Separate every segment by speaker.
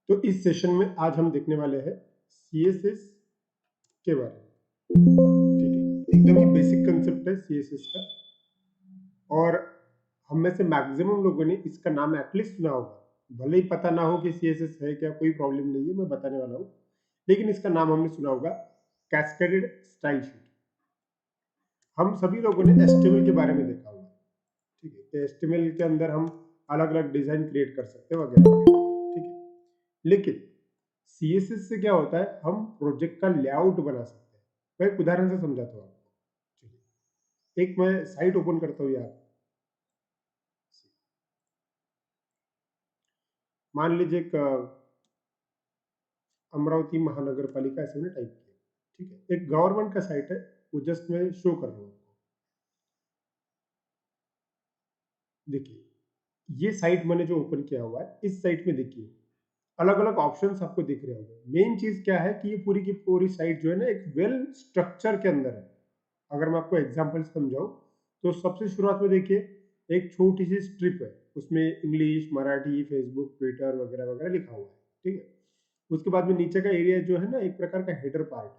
Speaker 1: तो इस सेशन में आज हम देखने वाले हैं CSS के बारे में। ठीक है, एकदम ही बेसिक कंसेप्ट है CSS का, और हम में से मैक्सिमम लोगों ने इसका नाम एटलीस्ट सुना होगा। भले ही पता ना हो कि CSS है क्या, कोई प्रॉब्लम नहीं है, मैं बताने वाला हूँ, लेकिन इसका नाम हमने सुना होगा, कैस्केडेड स्टाइल शीट। हम सभी लोगों ने HTML के बारे में देखा होगा। ठीक है, तो HTML के अंदर हम अलग अलग डिजाइन क्रिएट कर सकते हैं वगैरह वगैरह। ठीक है, लेकिन CSS से क्या होता है, हम प्रोजेक्ट का लेआउट बना सकते हैं। मैं एक उदाहरण से समझाता हूँ आपको। चलिए, एक मैं साइट ओपन करता हूँ यहाँ। मान लीजिए एक अमरावती महानगर पालिका ऐसे में टाइप किया। ठीक है, एक गवर्नमेंट का साइट है, वो जस्ट मैं शो कर रहा हूँ आपको। देखिए, ये साइट मैंने जो ओपन किया हुआ है, इस साइट में देखिए अलग अलग ऑप्शंस आपको दिख रहे होंगे। मेन चीज क्या है कि ये पूरी की पूरी साइट जो है ना, एक वेल स्ट्रक्चर के अंदर है। अगर मैं आपको एग्जांपल समझाऊं, तो सबसे शुरुआत में देखिए एक छोटी सी स्ट्रिप है, उसमें इंग्लिश, मराठी, फेसबुक, ट्विटर वगैरह वगैरह लिखा हुआ है। ठीक है, उसके बाद में नीचे का एरिया जो है ना, एक प्रकार का हेडर पार्ट है।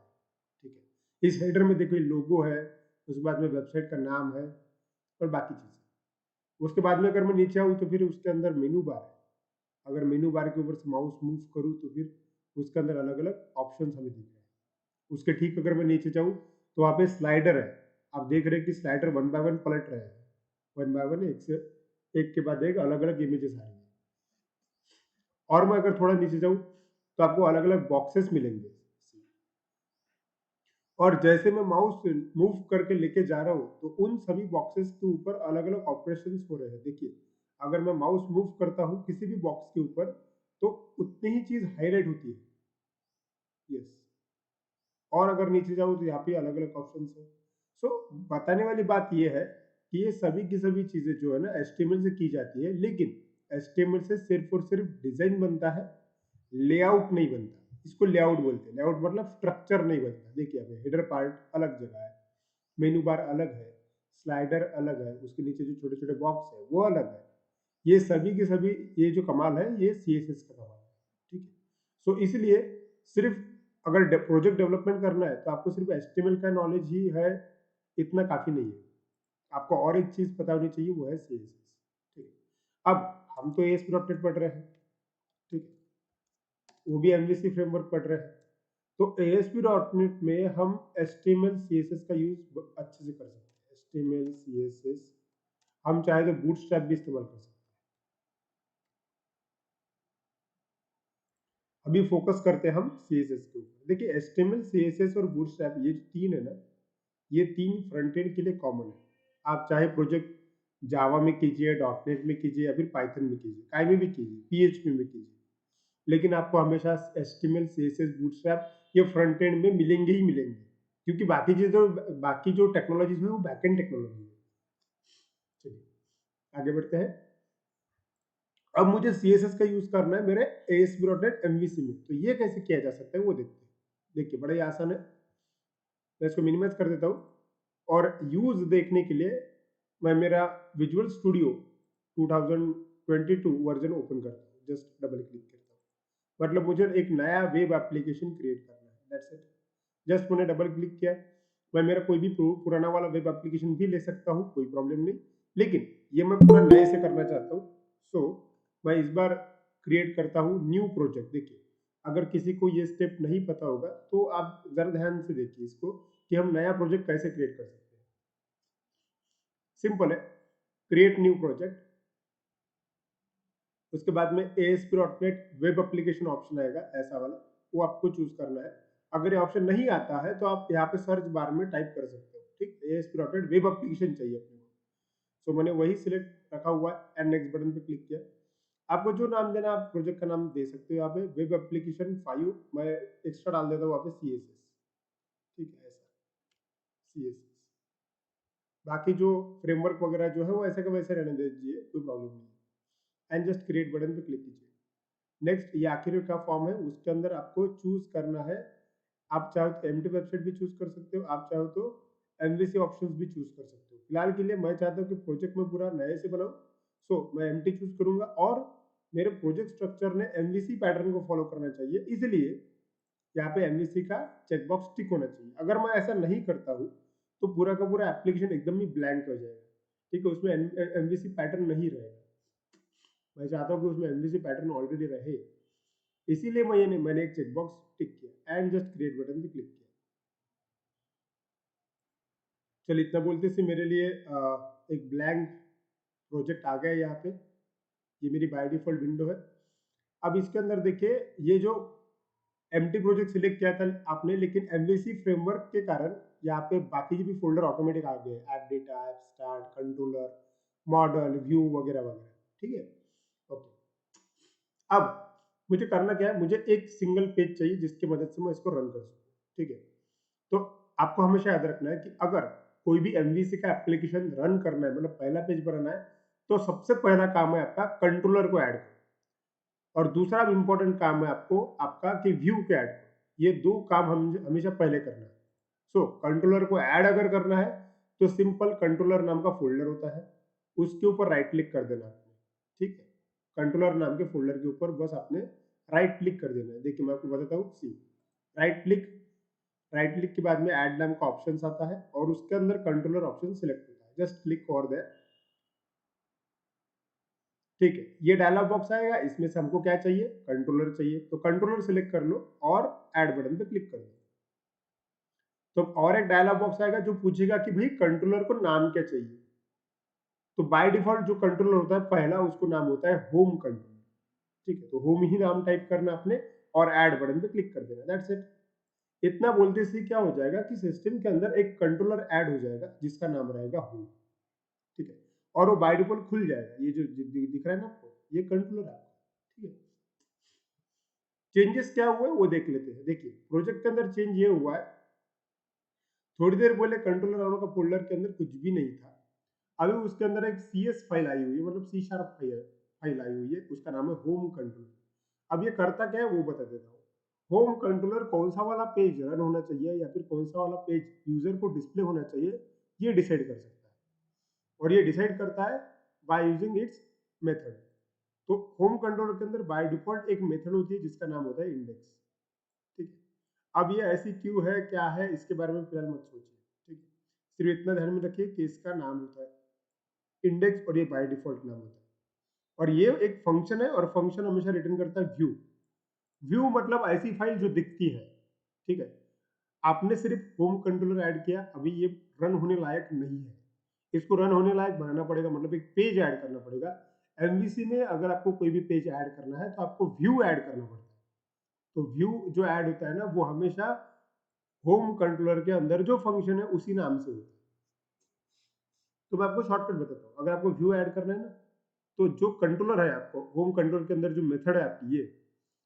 Speaker 1: ठीक है, इस हेडर में देखो लोगो है, उसके बाद में वेबसाइट का नाम है और बाकी चीजें। उसके बाद में अगर मैं नीचे आऊँ तो फिर उसके अंदर मेनू बार है। अगर मेनू बार के ऊपर से माउस मूव करूँ तो फिर उसके अंदर अलग अलग ऑप्शन हमें दिख रहे हैं। उसके ठीक अगर मैं नीचे जाऊँ तो वहाँ पे स्लाइडर है। आप देख रहे हैं कि स्लाइडर वन बाय वन पलट रहे हैं, वन बाय वन, एक से एक के बाद एक अलग अलग इमेजेस आ रही है। और मैं अगर थोड़ा नीचे जाऊँ तो आपको अलग अलग बॉक्सेस मिलेंगे, और जैसे मैं माउस मूव करके लेके जा रहा हूँ तो उन सभी बॉक्सेस के ऊपर अलग अलग ऑपरेशंस हो रहे हैं। देखिए, अगर मैं माउस मूव करता हूँ किसी भी बॉक्स के ऊपर तो उतनी ही चीज हाईलाइट होती है। यस, और अगर नीचे जाऊँ तो यहाँ पे अलग अलग ऑप्शन है। सो बताने वाली बात यह है कि ये सभी की सभी चीजें जो है ना HTML से की जाती है, लेकिन HTML से सिर्फ और सिर्फ डिजाइन बनता है, लेआउट नहीं बनता। इसको लेआउट बोलते हैं। लेआउट मतलब स्ट्रक्चर नहीं बनता। देखिए, अभी हेडर पार्ट अलग जगह है, मेनू बार अलग है, स्लाइडर अलग है, उसके नीचे जो छोटे छोटे बॉक्स है वो अलग है। ये सभी के सभी, ये जो कमाल है ये CSS का कमाल है। ठीक है, सो इसलिए सिर्फ अगर प्रोजेक्ट डेवलपमेंट करना है तो आपको सिर्फ HTML का नॉलेज ही है, इतना काफी नहीं है। आपको और एक चीज पता होनी चाहिए, वो है CSS। ठीक है, अब हम तो ASP.NET पढ़ रहे हैं। ठीक है, वो भी MVC फ्रेमवर्क पढ़ रहे हैं। तो ASP.NET में हम HTML CSS का यूज अच्छे से कर सकते हैं। HTML CSS हम चाहे तो बूटस्ट्रैप भी इस्तेमाल कर सकते हैं। अभी फोकस करते हैं हम CSS के ऊपर। देखिए, HTML CSS और बूटस्ट्रैप ये जो तीन है ना, ये तीन फ्रंट एंड के लिए कॉमन है। आप चाहे प्रोजेक्ट जावा में कीजिए, .NET में कीजिए, या फिर पाइथन में कीजिए, काय में भी कीजिए, PHP में कीजिए, लेकिन आपको हमेशा HTML CSS बूटस्ट्रैप ये फ्रंट एंड में मिलेंगे ही मिलेंगे, क्योंकि बाकी चीजें, बाकी जो टेक्नोलॉजीज है वो बैक एंड टेक्नोलॉजी है। चलिए आगे बढ़ते हैं। अब मुझे CSS का यूज करना है मेरे ASP.NET MVC में, तो ये कैसे किया जा सकता है वो देखते हैं। देखिए, बड़ा ही आसान है। मैं इसको मिनिमाइज कर देता हूँ और यूज देखने के लिए मैं मेरा विजुअल स्टूडियो 2022 वर्जन ओपन करता हूँ, जस्ट डबल क्लिक करता हूँ। मतलब मुझे एक नया वेब एप्लीकेशन क्रिएट करना है, दैट्स इट। जस्ट मैंने डबल क्लिक किया। मैं मेरा कोई भी पुराना वाला वेब एप्लीकेशन भी ले सकता हूँ, कोई प्रॉब्लम नहीं, लेकिन ये मैं पूरा नए से करना चाहता हूँ। सो मैं इस बार क्रिएट करता हूँ न्यू प्रोजेक्ट। देखिए, अगर किसी को ये स्टेप नहीं पता होगा तो आप जरा ध्यान से देखिए इसको, कि हम नया प्रोजेक्ट कैसे क्रिएट कर सकते हैं। सिंपल है, क्रिएट न्यू प्रोजेक्ट, उसके बाद में ASP.NET वेब एप्लीकेशन ऑप्शन आएगा ऐसा वाला, वो आपको चूज करना है। अगर ये ऑप्शन नहीं आता है तो आप यहाँ पे सर्च बार में टाइप कर सकते हो। ठीक, ASP.NEट वेब एप्लीकेशन चाहिए अपने को। सो मैंने वही सिलेक्ट रखा हुआ है एंड नेक्स्ट बटन पे क्लिक किया। आपको जो नाम देना आप प्रोजेक्ट का नाम दे सकते हो। यहाँ पे वेब एप्लीकेशन 5 मैं एक्स्ट्रा डाल देता हूँ वहाँ पे CSS। ठीक है, ऐसा CSS। बाकी जो फ्रेमवर्क वगैरह जो है वो ऐसे का वैसे रहने दीजिए, कोई प्रॉब्लम नहीं। एंड जस्ट क्रिएट बटन पे क्लिक कीजिए। नेक्स्ट, ये आखिरी का फॉर्म है, उसके अंदर आपको चूज करना है। आप चाहो तो एम्प्टी वेबसाइट भी चूज कर सकते हो, आप चाहो तो MVC ऑप्शंस भी चूज कर सकते हो। फिलहाल के लिए मैं चाहता हूँ कि प्रोजेक्ट में पूरा नए से बनाऊं, सो मैं एम्प्टी चूज करूंगा और मेरे प्रोजेक्ट स्ट्रक्चर ने एमवीसी पैटर्न को फॉलो करना चाहिए, इसलिए यहाँ पे एमवीसी का चेकबॉक्स टिक होना चाहिए। अगर मैं ऐसा नहीं करता हूँ तो पूरा का पूरा एप्लीकेशन एकदम ही ब्लैंक हो जाएगा, ठीक है, उसमें एमवीसी पैटर्न नहीं रहेगा। मैं चाहता हूँ कि उसमें एमवीसी पैटर्न ऑलरेडी रहे, इसीलिए मैंने एक चेकबॉक्स टिक किया एंड जस्ट क्रिएट बटन पे क्लिक किया। चलिए इतना बोलते से मेरे लिए एक ब्लैंक प्रोजेक्ट आ गया यहाँ पे, ये मेरी बाय डिफॉल्ट विंडो है। अब इसके अंदर देखिए, ये जो एम्प्टी प्रोजेक्ट सिलेक्ट किया था आपने, लेकिन एमवीसी फ्रेमवर्क के कारण यहाँ पे बाकी भी फोल्डर ऑटोमेटिक आ गए, app data, app start, controller, model, view वगैरह वगैरह, ठीक है। ओके, अब मुझे करना क्या है, मुझे एक सिंगल पेज चाहिए जिसकी मदद से मैं इसको रन कर सकूँ, ठीक है। तो आपको हमेशा याद रखना है कि अगर कोई भी एमवीसी का एप्लीकेशन रन करना है, मतलब पहला पेज बनाना है, तो सबसे पहला काम है आपका कंट्रोलर को ऐड करना, और दूसरा इंपॉर्टेंट काम है आपको आपका कि व्यू को ऐड करना। ये दो काम हम हमेशा पहले करना है। सो कंट्रोलर को ऐड अगर करना है तो सिंपल कंट्रोलर नाम का फोल्डर होता है, उसके ऊपर राइट क्लिक कर देना आपने, ठीक है। कंट्रोलर नाम के फोल्डर के ऊपर बस आपने राइट क्लिक कर देना है। देखिए मैं आपको बताता हूँ, सी राइट क्लिक, राइट क्लिक के बाद में ऐड नाम का ऑप्शन आता है और उसके अंदर कंट्रोलर ऑप्शन सिलेक्ट होता है, जस्ट क्लिक फॉर दैट, ठीक है। ये डायलॉग बॉक्स आएगा, इसमें से हमको क्या चाहिए, कंट्रोलर चाहिए, तो कंट्रोलर सिलेक्ट कर लो और ऐड बटन पे क्लिक कर दो। तो और एक डायलॉग बॉक्स आएगा जो पूछेगा कि भाई कंट्रोलर को नाम क्या चाहिए। तो बाय डिफॉल्ट जो कंट्रोलर होता है पहला, उसको नाम होता है होम कंट्रोलर, ठीक है। तो होम ही नाम टाइप करना आपने और ऐड बटन पे क्लिक कर देना, दैट्स इट। इतना बोलते से क्या हो जाएगा कि सिस्टम के अंदर एक कंट्रोलर ऐड हो जाएगा जिसका नाम रहेगा होम, ठीक है। और वो बाय डिफॉल्ट खुल जाएगा, ये जो दिख रहा है ना आपको, ये कंट्रोलर है आपका, ठीक है। चेंजेस क्या हुए वो देख लेते हैं। देखिए प्रोजेक्ट के अंदर चेंज ये हुआ है, थोड़ी देर पहले कंट्रोलर नाम का फोल्डर के अंदर कुछ भी नहीं था, अभी उसके अंदर एक CS फाइल आई हुई है, मतलब C# फाइल आई हुई है, उसका नाम है होम कंट्रोलर। अब ये करता क्या है वो बता देता हूँ। होम कंट्रोलर कौन सा वाला पेज रन होना चाहिए या फिर कौन सा वाला पेज यूजर को डिस्प्ले होना चाहिए, ये डिसाइड कर सकता है, और ये डिसाइड करता है बाय यूजिंग इट्स मेथड। तो होम कंट्रोलर के अंदर बाय डिफॉल्ट एक मेथड होती है जिसका नाम होता है इंडेक्स, ठीक है। अब ये ऐसी क्यों है, क्या है, इसके बारे में फिलहाल मत सोचिए, ठीक है। सिर्फ इतना ध्यान में रखिए कि इसका नाम होता है इंडेक्स और ये बाय डिफॉल्ट नाम होता है, और ये एक फंक्शन है और फंक्शन हमेशा रिटर्न करता है व्यू। व्यू मतलब ऐसी फाइल जो दिखती है, ठीक है। आपने सिर्फ होम कंट्रोलर ऐड किया, अभी ये रन होने लायक नहीं है, इसको रन होने लायक बनाना पड़ेगा, मतलब एक पेज ऐड करना पड़ेगा। एमवीसी में अगर आपको कोई भी पेज ऐड करना है तो आपको व्यू ऐड करना पड़ता है। तो व्यू जो ऐड होता है ना, वो हमेशा होम कंट्रोलर के अंदर जो फंक्शन है उसी नाम से होता है। तो मैं आपको शॉर्टकट बताता हूँ, अगर आपको व्यू ऐड करना है ना, तो जो कंट्रोलर है आपको होम कंट्रोल के अंदर जो मेथड है आपकी, ये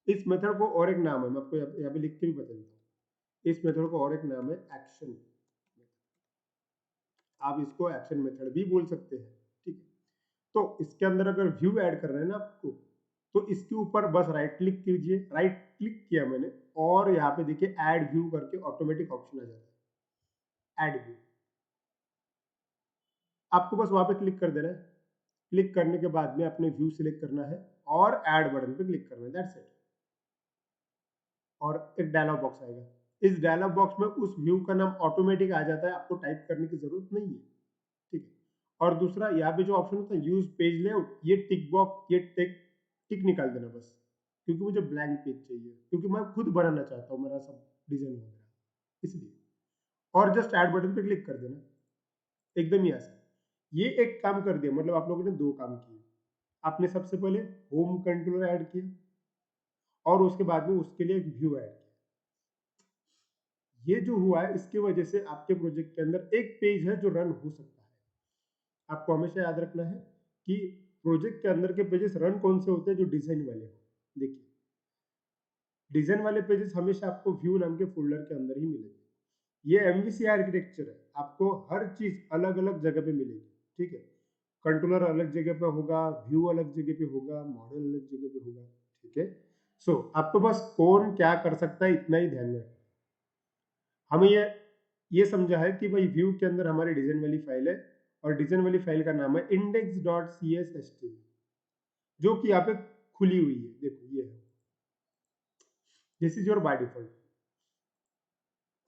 Speaker 1: इस मेथड को और एक नाम है, मैं आपको यहाँ पे लिख के भी बता देता हूँ। इस मेथड को और एक नाम है एक्शन, आप इसको एक्शन मेथड भी बोल सकते हैं, ठीक है। तो इसके अंदर अगर व्यू ऐड कर रहे हैं ना आपको, तो इसके ऊपर बस राइट क्लिक कीजिए, राइट क्लिक किया मैंने, और यहाँ पे देखिए ऐड व्यू करके ऑटोमेटिक ऑप्शन आ जाता है, ऐड व्यू। आपको बस वहां पे क्लिक कर देना है, क्लिक करने के बाद में अपने व्यू सिलेक्ट करना है और ऐड बटन पे क्लिक करना है, दैट्स इट। और एक डायलॉग बॉक्स आएगा, इस डायलॉग बॉक्स में उस व्यू का नाम ऑटोमेटिक आ जाता है, आपको टाइप करने की जरूरत नहीं है, ठीक है। और दूसरा यहाँ पे जो ऑप्शन होता है यूज पेज लेआउट, ये टिक बॉक्स, ये टिक टिक निकाल देना बस, क्योंकि मुझे ब्लैंक पेज चाहिए, क्योंकि मैं खुद बनाना चाहता हूँ मेरा सब डिजाइन वगैरह, इसलिए। और जस्ट ऐड बटन पे क्लिक कर देना, एकदम ही आसान। ये एक काम कर दिया, मतलब आप लोगों ने दो काम किए। आपने सबसे पहले होम कंट्रोलर ऐड किया और उसके बाद में उसके लिए एक व्यू ऐड किया। ये जो हुआ है इसकी वजह से आपके प्रोजेक्ट के अंदर एक पेज है जो रन हो सकता है। आपको हमेशा याद रखना है कि प्रोजेक्ट के अंदर के पेजेस रन कौन से होते हैं, जो डिजाइन वाले हो। देखिए डिजाइन वाले पेजेस हमेशा आपको व्यू नाम के फोल्डर के अंदर ही मिलेंगे। ये एमवीसी आर्किटेक्चर है, आपको हर चीज अलग अलग जगह पे मिलेगी, ठीक है। कंट्रोलर अलग जगह पे होगा, व्यू अलग जगह पे होगा, मॉडल अलग जगह पे होगा, ठीक है। सो आपको बस कौन क्या कर सकता है इतना ही ध्यान में रखना। हमें ये समझा है कि भाई व्यू के अंदर हमारी डिजाइन वाली फाइल है, और डिजाइन वाली फाइल का नाम है index.cshtml, जो कि यहाँ पे खुली हुई है, देखो ये है, this is your by default.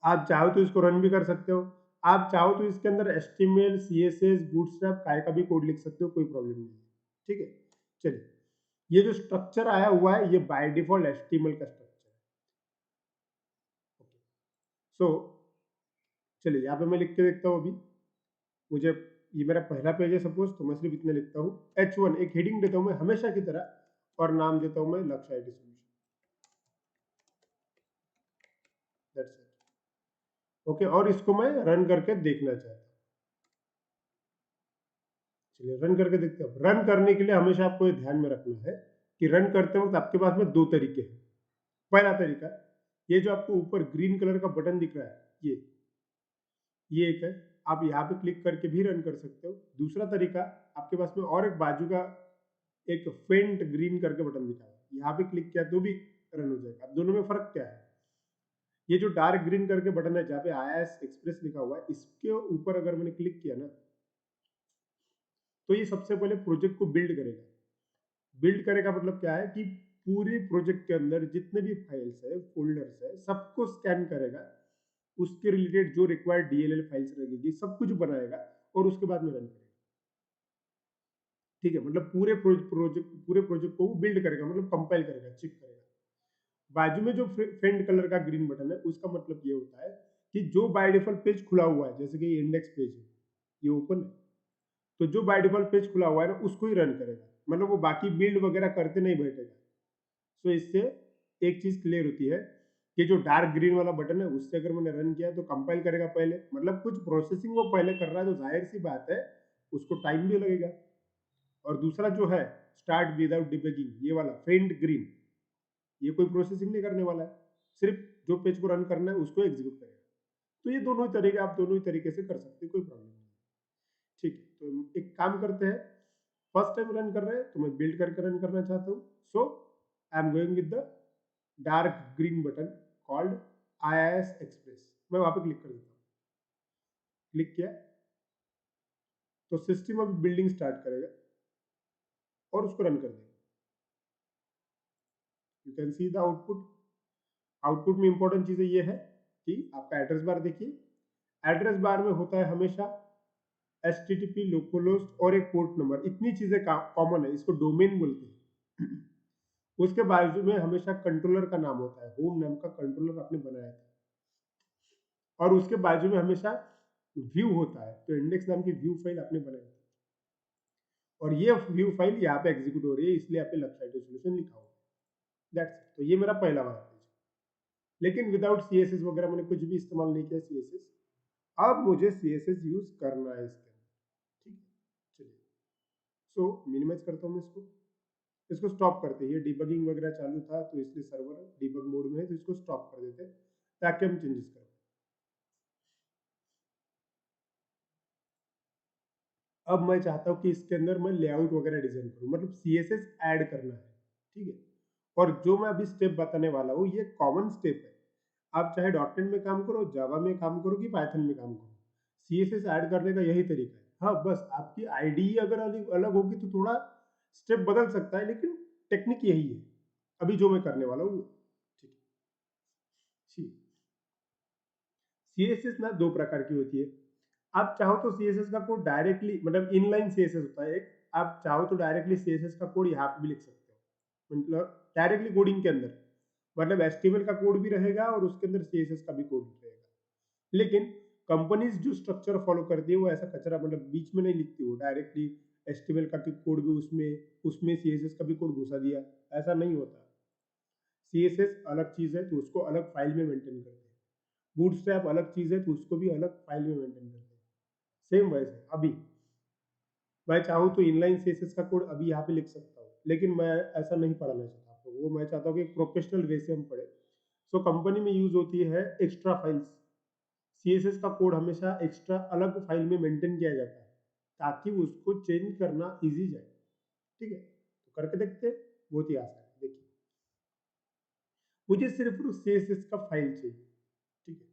Speaker 1: आप चाहो तो इसको रन भी कर सकते हो, आप चाहो तो इसके अंदर HTML CSS बूटस्ट्रैप काय का भी कोड लिख सकते हो, कोई प्रॉब्लम नहीं है, ठीक है। चलिए, ये जो स्ट्रक्चर आया हुआ है ये बाय डिफॉल्ट HTML का स्ट्रक्चर है। सो चलिए यहाँ पे मैं लिख के देखता हूँ अभी, मुझे ये मेरा पहला पेज है सपोज, तो मैं सिर्फ इतने लिखता हूँ, H1 एक हेडिंग देता हूँ मैं हमेशा की तरह, और नाम देता हूँ मैं लक्ष्य IT solution, that's it. Okay, और इसको मैं रन करके देखना चाहता हूँ। चलिए रन करके देखते हैं। रन करने के लिए हमेशा आपको ये ध्यान में रखना है कि रन करते वक्त आपके पास में दो तरीके हैं। पहला तरीका, ये जो आपको ऊपर ग्रीन कलर का बटन दिख रहा है, ये एक है, आप यहाँ पे क्लिक करके भी रन कर सकते हो। दूसरा तरीका, आपके पास में और एक बाजू का एक फेंट ग्रीन करके बटन दिखा है, यहाँ पे क्लिक किया तो भी रन हो जाएगा। अब दोनों में फर्क क्या है, ये जो डार्क ग्रीन करके बटन है जहाँ पे IIS एक्सप्रेस लिखा हुआ है, इसके ऊपर अगर मैंने क्लिक किया ना, तो ये सबसे पहले प्रोजेक्ट को बिल्ड करेगा। बिल्ड करेगा मतलब क्या है कि पूरे प्रोजेक्ट के अंदर जितने भी फाइल्स है, फोल्डर्स है, सबको स्कैन करेगा, उसके रिलेटेड जो रिक्वायर्ड DLL फाइल्स लगेगी सब कुछ बनाएगा और उसके बाद में रन करेगा। ठीक है, मतलब पूरे प्रोजेक्ट को वो बिल्ड करेगा, मतलब कंपाइल करेगा, चेक करेगा। बाजू में जो फेंट कलर का ग्रीन बटन है, उसका मतलब ये होता है कि जो बाय डिफॉल्ट पेज खुला हुआ है, जैसे कि ये इंडेक्स पेज है, ये ओपन है, तो जो बाय डिफॉल्ट पेज खुला हुआ है ना, उसको ही रन करेगा, मतलब वो बाकी बिल्ड वगैरह करते नहीं बैठेगा। सो इससे एक चीज क्लियर होती है कि जो डार्क ग्रीन वाला बटन है, उससे अगर मैंने रन किया तो कंपाइल करेगा पहले, मतलब कुछ प्रोसेसिंग वो पहले कर रहा है, तो जाहिर सी बात है उसको टाइम भी लगेगा। और दूसरा जो है स्टार्ट विदाउट डिबगिंग, ये वाला फेंट ग्रीन, ये कोई प्रोसेसिंग नहीं करने वाला है, सिर्फ जो पेज को रन करना है उसको एग्जीक्यूट करेगा। तो ये दोनों ही तरीके, आप दोनों ही तरीके से कर सकते हैं, कोई प्रॉब्लम नहीं है। ठीक है, तो एक काम करते हैं, फर्स्ट टाइम रन कर रहे हैं तो मैं बिल्ड करके रन करना चाहता हूँ। So I am going with the dark green button called IIS express, मैं वहां पे क्लिक कर देता हूँ। क्लिक किया तो सिस्टम अभी बिल्डिंग स्टार्ट करेगा और उसको रन कर देगा। You can see the output. Output में इंपॉर्टेंट चीजें ये है कि आपका एड्रेस बार देखिए, एड्रेस बार में होता है हमेशा HTTP लोकलहोस्ट और एक पोर्ट नंबर, इतनी चीजें कॉमन है, इसको डोमेन बोलते हैं। उसके बाजू में हमेशा कंट्रोलर का नाम होता है, होम नाम का कंट्रोलर आपने बनाया था, और उसके बाजू में हमेशा व्यू होता है, तो इंडेक्स नाम की व्यू फाइल आपने बनाई थी, और ये व्यू फाइल यहाँ पे एग्जीक्यूट हो रही है, इसलिए यहाँ पे लक्ष्य IT सॉल्यूशन लिखा हुआ है। That's it. तो ये मेरा पहला वाला पेज, लेकिन विदाउट CSS वगैरह मैंने कुछ भी इस्तेमाल नहीं किया CSS। अब मुझे CSS यूज करना है इसके अंदर, ठीक है। चलिए, सो मिनिमाइज करता हूँ मैं इसको, इसको स्टॉप करते हैं। ये डिबगिंग वगैरह चालू था तो इसलिए सर्वर डिबग मोड में है, तो इसको स्टॉप कर देते हैं ताकि हम चेंजेस करें। अब मैं चाहता हूँ कि इसके अंदर मैं लेआउट वगैरह डिजाइन करूँ, मतलब CSS ऐड करना है, ठीक है। और जो मैं अभी स्टेप बताने वाला हूँ ये कॉमन स्टेप है, आप चाहे .NET में काम करो, जावा में काम करो कि पाइथन में काम करो, CSS ऐड करने का यही तरीका है। हाँ, बस आपकी IDE अगर अलग अलग होगी तो थोड़ा स्टेप बदल सकता है, लेकिन टेक्निक यही है अभी जो मैं करने वाला हूँ, ठीक है। CSS ना दो प्रकार की होती है। आप चाहो तो CSS का कोड डायरेक्टली, मतलब इनलाइन CSS होता है एक, आप चाहो तो डायरेक्टली CSS का कोड यहाँ पे भी लिख सकते हो, मतलब डायरेक्टली कोडिंग के अंदर, मतलब HTML का कोड भी रहेगा और उसके अंदर CSS का भी कोड रहेगा। लेकिन कंपनीज जो स्ट्रक्चर फॉलो करती है वो ऐसा कचरा, मतलब बीच में नहीं लिखती, वो डायरेक्टली HTML का कोड भी उसमें उसमें CSS का भी कोड घुसा दिया, ऐसा नहीं होता। CSS अलग चीज है तो उसको अलग फाइल में मेंटेन करते हैं, बूटस्ट्रैप अलग चीज है तो उसको भी अलग फाइल में मेंटेन करते हैं। सेम वैसे अभी मैं चाहूँ तो इनलाइन CSS का कोड अभी यहाँ पे लिख सकता हूँ, लेकिन मैं ऐसा नहीं पढ़ाना चाहता आपको, वो मैं चाहता हूँ कि एक प्रोफेशनल वे से हम पढ़े। सो कंपनी में यूज होती है एक्स्ट्रा फाइल्स, CSS का कोड हमेशा एक्स्ट्रा अलग फाइल में मेंटेन किया जाता है ताकि उसको चेंज करना इजी जाए, ठीक है। तो करके देखते हैं, बहुत ही आसान है। देखिए, मुझे सिर्फ CSS का फाइल चाहिए, ठीक है।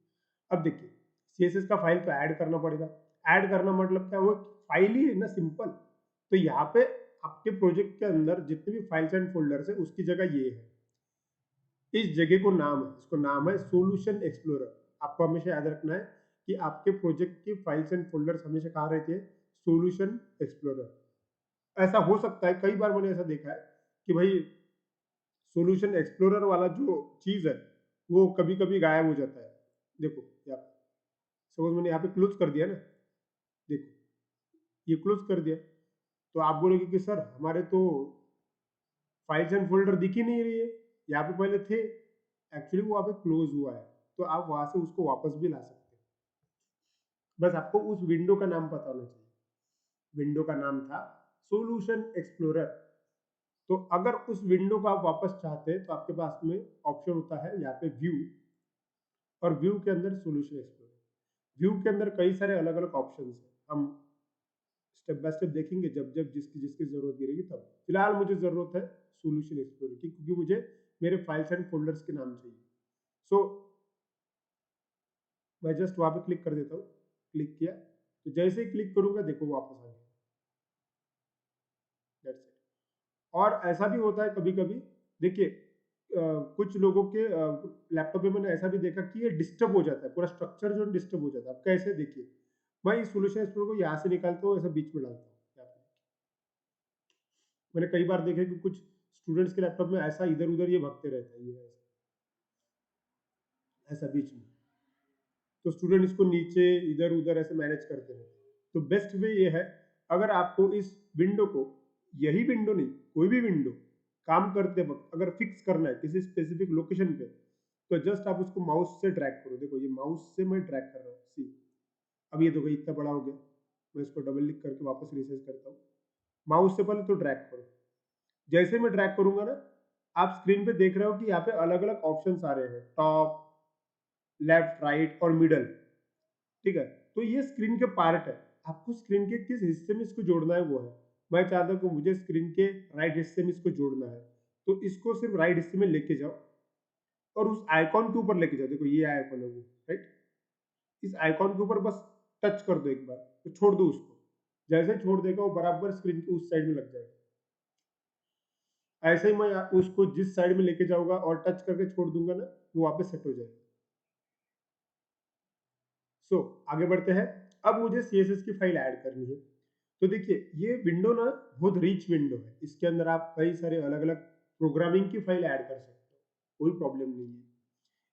Speaker 1: अब देखिए, CSS का फाइल तो ऐड करना पड़ेगा, ऐड करना मतलब क्या, वो फाइल ही है ना, सिंपल। तो यहाँ पे आपके प्रोजेक्ट के अंदर जितने भी फाइल्स एंड फोल्डर्स है उसकी जगह ये है, इस जगह को नाम है, इसको नाम है सॉल्यूशन एक्सप्लोरर। आपको हमेशा याद रखना है कि आपके प्रोजेक्ट की फाइल्स एंड फोल्डर्स हमेशा कहाँ रहती है, सॉल्यूशन एक्सप्लोरर। ऐसा हो सकता है, कई बार मैंने ऐसा देखा है कि भाई सॉल्यूशन एक्सप्लोरर वाला जो चीज है वो कभी कभी गायब हो जाता है। देखो यहाँ सपोज मैंने यहाँ पे क्लोज कर दिया ना, देखो ये क्लोज कर दिया, तो आप बोलोगे कि सर हमारे तो फाइल्स एंड फोल्डर दिख ही नहीं रही है, यहाँ पे पहले थे। एक्चुअली वो वहाँ पे क्लोज हुआ है, तो आप वहां से उसको वापस भी ला सकते हैं। बस आपको उस विंडो का नाम पता होना चाहिए। विंडो का नाम था सॉल्यूशन एक्सप्लोरर। तो अगर उस विंडो को आप वापस चाहते हैं तो आपके पास में ऑप्शन होता है यहाँ पे व्यू, और व्यू के अंदर सॉल्यूशन एक्सप्लोरर। व्यू के अंदर कई सारे अलग अलग ऑप्शन है, हम स्टेप बाय स्टेप देखेंगे जब जब जिसकी जिसकी जरूरत गिरेगी तब। फिलहाल मुझे जरूरत है सॉल्यूशन एक्सप्लोरर की, क्योंकि मुझे मेरे फाइल्स एंड फोल्डर्स के नाम चाहिए। सो मैं जस्ट वहां पे क्लिक कर देता हूँ। क्लिक किया, तो जैसे ही क्लिक करूंगा देखो वापस आ गया। That's it. और ऐसा भी होता है कभी कभी, देखिए कुछ लोगों के लैपटॉप में मैंने ऐसा भी देखा कि ये डिस्टर्ब हो जाता है, पूरा स्ट्रक्चर जो डिस्टर्ब हो जाता है। अब कैसे, देखिए मैं इस सॉल्यूशन एक्सप्लोरर को यहाँ से निकालता हूँ, ऐसा बीच में डालता हूँ यहाँ पे। मैंने कई बार देखा कि कुछ स्टूडेंट्स के लैपटॉप में ऐसा इधर उधर ये भगते रहता है, ये ऐसा बीच में। तो स्टूडेंट इसको नीचे इधर उधर ऐसे मैनेज करते हैं। तो बेस्ट वे ये है, अगर आपको इस विंडो को, यही विंडो नहीं कोई भी विंडो काम करते वक्त अगर फिक्स करना है किसी स्पेसिफिक लोकेशन पे, तो जस्ट आप उसको माउस से ड्रैग करो। देखो ये माउस से मैं ड्रैग कर रहा हूँ, सी अब ये देखो इतना बड़ा हो गया। मैं इसको डबल क्लिक करके वापस रिसाइज करता हूँ। माउस से पहले तो ड्रैग करो, जैसे मैं ड्रैग करूंगा ना, आप स्क्रीन पे देख रहे हो कि यहाँ पे अलग अलग ऑप्शंस आ रहे हैं, टॉप, लेफ्ट, राइट और मिडल। ठीक है, तो ये स्क्रीन के पार्ट है, आपको स्क्रीन के किस हिस्से में इसको जोड़ना है वो है। मैं चाहता हूँ कि मुझे स्क्रीन के राइट हिस्से में इसको जोड़ना है, तो इसको सिर्फ राइट हिस्से में लेके जाओ और उस आइकॉन के ऊपर लेके जाओ। देखो ये आइकॉन है वो, राइट। इस आइकॉन के ऊपर बस टच कर दो एक बार, तो छोड़ दो उसको। जैसे छोड़ देगा वो बराबर स्क्रीन के उस साइड में लग जाएगा। ऐसे ही मैं उसको जिस साइड में लेके जाऊंगा और टच करके छोड़ दूंगा ना, वो वापस सेट हो जाएगा। सो आगे बढ़ते हैं। अब मुझे CSS की फाइल ऐड करनी है। तो देखिए ये विंडो ना बहुत रिच विंडो है, इसके अंदर आप कई सारे अलग अलग प्रोग्रामिंग की फाइल ऐड कर सकते हो, कोई प्रॉब्लम नहीं है।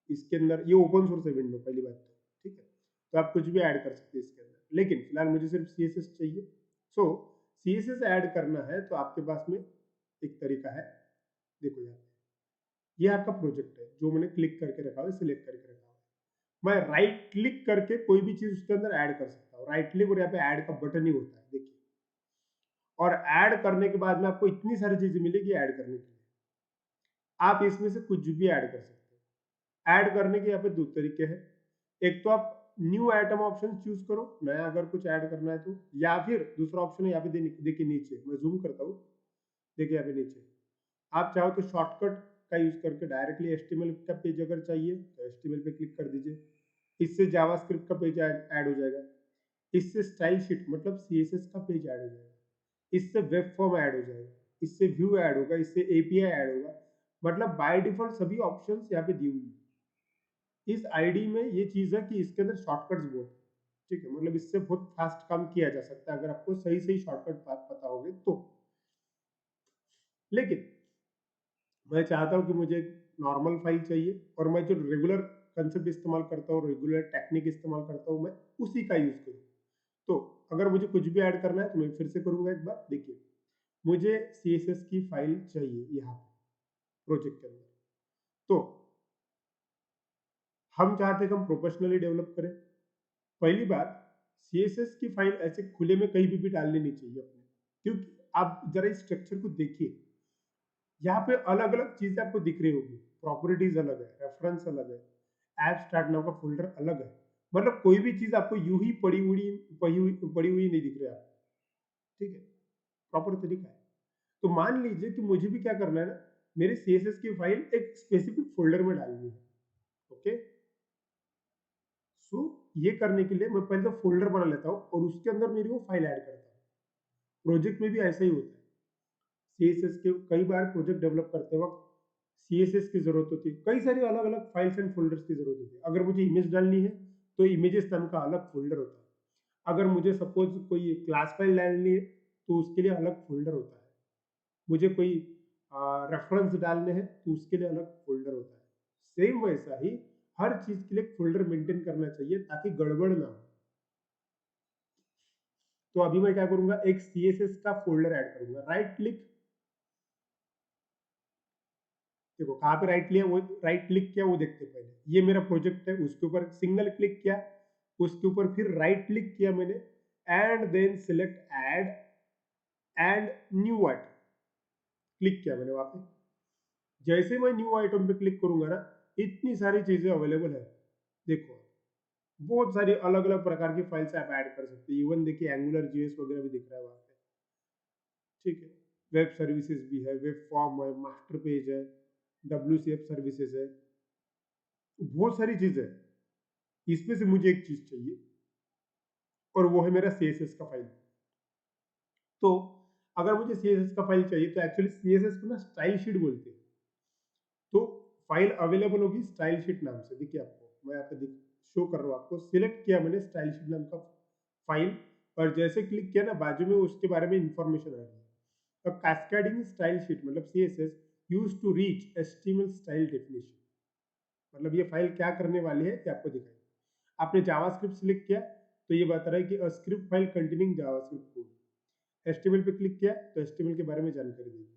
Speaker 1: इसके अंदर ये ओपन सोर्स है विंडो, पहली बात तो ठीक है, तो आप कुछ भी ऐड कर सकते हैं इसके अंदर, लेकिन फिलहाल मुझे सिर्फ CSS चाहिए। सो CSS ऐड करना है तो आपके पास में एक तरीका है। देखो यार, ये आपका प्रोजेक्ट है जो मैंने क्लिक करके रखा हुआ है, सिलेक्ट करके रखा हुआ है। मैं राइट क्लिक करके कोई भी चीज उसके अंदर ऐड कर सकता हूँ। राइट क्लिक और यहाँ पे ऐड का बटन ही होता है, देखिए। और ऐड करने के बाद में आपको इतनी सारी चीजें मिलेगी ऐड करने के लिए, आप इसमें से कुछ भी ऐड कर सकते हैं। ऐड करने के यहाँ पे दो तरीके हैं। एक तो आप न्यू आइटम ऑप्शन चूज करो, नया अगर कुछ ऐड करना है तो, या फिर दूसरा ऑप्शन है यहाँ पे देखिए नीचे, मैं जूम करता हूँ, देखिए यहाँ पे नीचे आप चाहो तो शॉर्टकट का यूज करके डायरेक्टली HTML का पेज अगर चाहिए तो HTML पे क्लिक कर दीजिए, इससे जावास्क्रिप्ट का पेज ऐड हो जाएगा। इससे स्टाइल शीट मतलब CSS का पेज ऐड हो जाएगा, इससे वेब फॉर्म ऐड हो जाएगा, इससे व्यू ऐड होगा, इससे API ऐड होगा। मतलब बाय डिफॉल्ट सभी ऑप्शंस यहाँ पे दी हुई है। इस आईडी में ये चीज है कि इसके अंदर शॉर्टकट्स बहुत है, ठीक है, मतलब इससे बहुत फास्ट काम किया जा सकता है अगर आपको सही सही शॉर्टकट पता होगे तो। लेकिन मैं चाहता हूँ कि मुझे एक नॉर्मल फाइल चाहिए, और मैं जो रेगुलर कंसेप्ट इस्तेमाल करता हूँ, रेगुलर टेक्निक इस्तेमाल करता हूँ, मैं उसी का यूज करूँ। तो अगर मुझे कुछ भी ऐड करना है तो मैं फिर से करूंगा एक बार। देखिए मुझे CSS की फाइल चाहिए यहाँ प्रोजेक्ट के अंदर, तो हम चाहते हैं कि हम प्रोफेशनली डेवलप करें। पहली बात, CSS की फाइल ऐसे खुले में कहीं भी डालनी नहीं चाहिए अपने, क्योंकि आप जरा इस स्ट्रक्चर को देखिए, यहाँ पे अलग अलग चीजें आपको दिख रही होगी। प्रॉपर्टीज अलग है, रेफरेंस अलग है, ऐप स्टार्ट नाउ का फोल्डर अलग है। मतलब कोई भी चीज आपको यूं ही पड़ी हुई नहीं दिख रही है आपको, ठीक है, प्रॉपर तरीका है। तो मान लीजिए कि मुझे भी क्या करना है ना, मेरी CSS की फाइल एक स्पेसिफिक फोल्डर में डालनी है। ओके, सो ये करने के लिए मैं पहले तो फोल्डर बना लेता हूँ और उसके अंदर मेरी वो फाइल ऐड करता हूँ। प्रोजेक्ट में भी ऐसा ही होता है। सीएसएस के कई बार प्रोजेक्ट डेवलप करते वक्त सीएसएस की जरूरत होती है, कई सारी अलग अलग फाइल्स एंड फोल्डर्स की जरूरत होती है। अगर मुझे इमेज डालनी है तो इमेजेस नाम का अलग फोल्डर होता है। अगर मुझे सपोज कोई क्लास फाइल डालनी है तो उसके लिए अलग फोल्डर होता है। मुझे कोई रेफरेंस डालने हैं तो उसके लिए अलग फोल्डर होता है। सेम वैसा ही हर चीज के लिए एक फोल्डर मेंटेन करना चाहिए ताकि गड़बड़ ना हो। तो अभी मैं क्या करूंगा, एक सीएसएस का फोल्डर ऐड करूंगा। राइट क्लिक, देखो कहाँ पे राइट लिया, वो राइट क्लिक किया वो देखते हैं पहले। ये मेरा प्रोजेक्ट है, उसके ऊपर सिंगल क्लिक किया, उसके ऊपर फिर राइट क्लिक किया मैंने, and then select add and new item, click किया मैंने वहां पे। जैसे मैं न्यू आइटम पे क्लिक करूंगा ना, इतनी सारी चीजें अवेलेबल है। देखो बहुत सारी अलग अलग प्रकार की फाइल्स आप ऐड कर सकते हैं। इवन देखिए एंगुलर जीएस वगैरह भी दिख रहा है वहां पे, ठीक है। वेब सर्विसेज भी है, वेब फॉर्म है, मास्टर पेज है, WCF सर्विसेज है, बहुत सारी चीजें है। इसमें से मुझे एक चीज चाहिए और वो है मेरा सीएसएस का फाइल। तो अगर मुझे सीएसएस का फाइल चाहिए तो एक्चुअली सीएसएस को ना स्टाइल शीट बोलते हैं। तो फाइल अवेलेबल होगी स्टाइल शीट नाम से। देखिए आपको मैं यहाँ पे शो कर रहा हूँ आपको। सिलेक्ट किया मैंने स्टाइल शीट नाम का फाइल, और जैसे क्लिक किया ना बाजू में उसके बारे में इंफॉर्मेशन आ रही है। अब कैस्केडिंग स्टाइल शीट मतलब CSS use to reach HTML style definition, मतलब ये फाइल क्या करने वाली है ये आपको दिखाई। आपने जावास्क्रिप्ट सिलेक्ट किया तो ये बता रहा है कि a script file containing JavaScript code. HTML पे क्लिक किया तो एचटीएमएल के बारे में जानकारी देगी।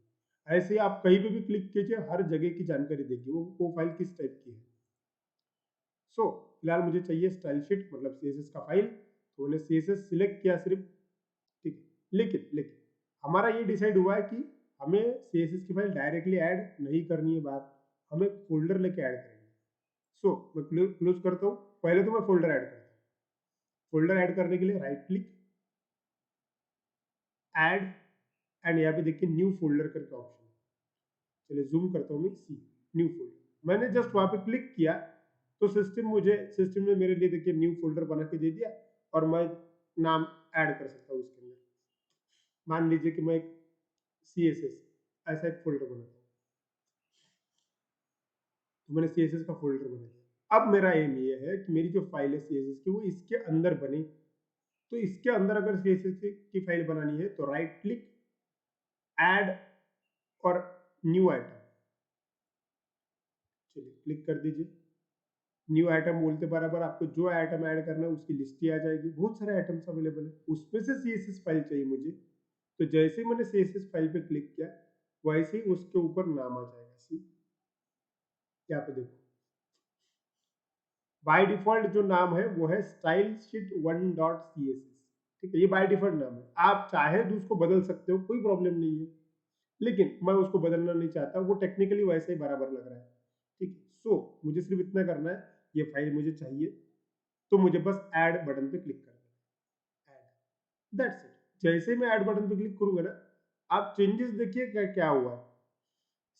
Speaker 1: ऐसे ही आप कहीं पे भी क्लिक कीजिए हर जगह की जानकारी देगी वो फाइल किस टाइप की है। सो फिलहाल मुझे चाहिए स्टाइल शीट मतलब सीएसएस का फाइल, तो मैंने सीएसएस सिलेक्ट किया सिर्फ, ठीक है। लेकिन लेकिन हमारा ये डिसाइड हुआ है कि हमें सीएसएस की फाइल डायरेक्टली ऐड नहीं करनी है, बात हमें फोल्डर लेके ऐड करेंगे। सो मैं क्लोज करता हूँ। पहले तो मैं फोल्डर ऐड करता हूँ। फोल्डर ऐड करने के लिए राइट क्लिक, ऐड, एंड यहाँ पे देखिए न्यू फोल्डर करके ऑप्शन। चलिए जूम करता हूँ मैं, सी न्यू फोल्डर। मैंने जस्ट वहां पे क्लिक किया तो सिस्टम ने मेरे लिए देखिए न्यू फोल्डर बना के दे दिया, और मैं नाम ऐड कर सकता हूँ उसके अंदर। मान लीजिए कि मैं एक CSS ऐसा एक फोल्डर बनाता हूँ, तो मैंने CSS का फोल्डर बना दिया। अब मेरा एम ये है कि मेरी जो फाइल है CSS की वो इसके अंदर बने। तो इसके अंदर अगर CSS की फाइल बनानी है तो राइट क्लिक, ऐड, और न्यू आइटम, चलिए क्लिक कर दीजिए। न्यू आइटम बोलते बराबर आपको जो आइटम ऐड करना है उसकी लिस्ट ही आ जाएगी। बहुत सारे आइटम्स अवेलेबल है, उसमें से CSS फाइल चाहिए मुझे। तो जैसे ही मैंने CSS फाइल पे क्लिक किया वैसे ही उसके ऊपर नाम आ जाएगा। सी यहाँ पे देखो बाय डिफॉल्ट जो नाम है वो है स्टाइल शीट 1.css, ठीक है। ये बाय डिफॉल्ट नाम है, आप चाहे तो उसको बदल सकते हो, कोई प्रॉब्लम नहीं है। लेकिन मैं उसको बदलना नहीं चाहता, वो टेक्निकली वैसे ही बराबर लग रहा है, ठीक है। सो मुझे सिर्फ इतना करना है, ये फाइल मुझे चाहिए तो मुझे बस ऐड बटन पे क्लिक करना है, ऐड, दैट्स इट। जैसे मैं ऐड बटन पे क्लिक करूंगा ना, आप चेंजेस देखिए क्या क्या हुआ है।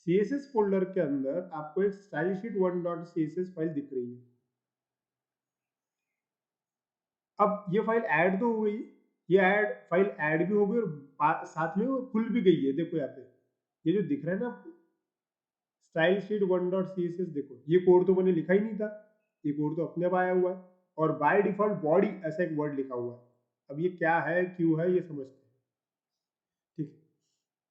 Speaker 1: CSS फोल्डर के अंदर आपको एक स्टाइल शीट 1.css फाइल दिख रही है। अब ये फाइल ऐड तो हो गई, ये ऐड फाइल ऐड भी हो गई और साथ में वो खुल भी गई है। देखो यहाँ पे ये जो दिख रहा है ना आपको स्टाइल शीट 1.css, देखो ये कोड तो मैंने लिखा ही नहीं था, ये कोड तो अपने आप आया हुआ है। और बाय डिफॉल्ट बॉडी ऐसा एक वर्ड लिखा हुआ है। अब ये क्या है क्यों है ये समझते हैं, ठीक है।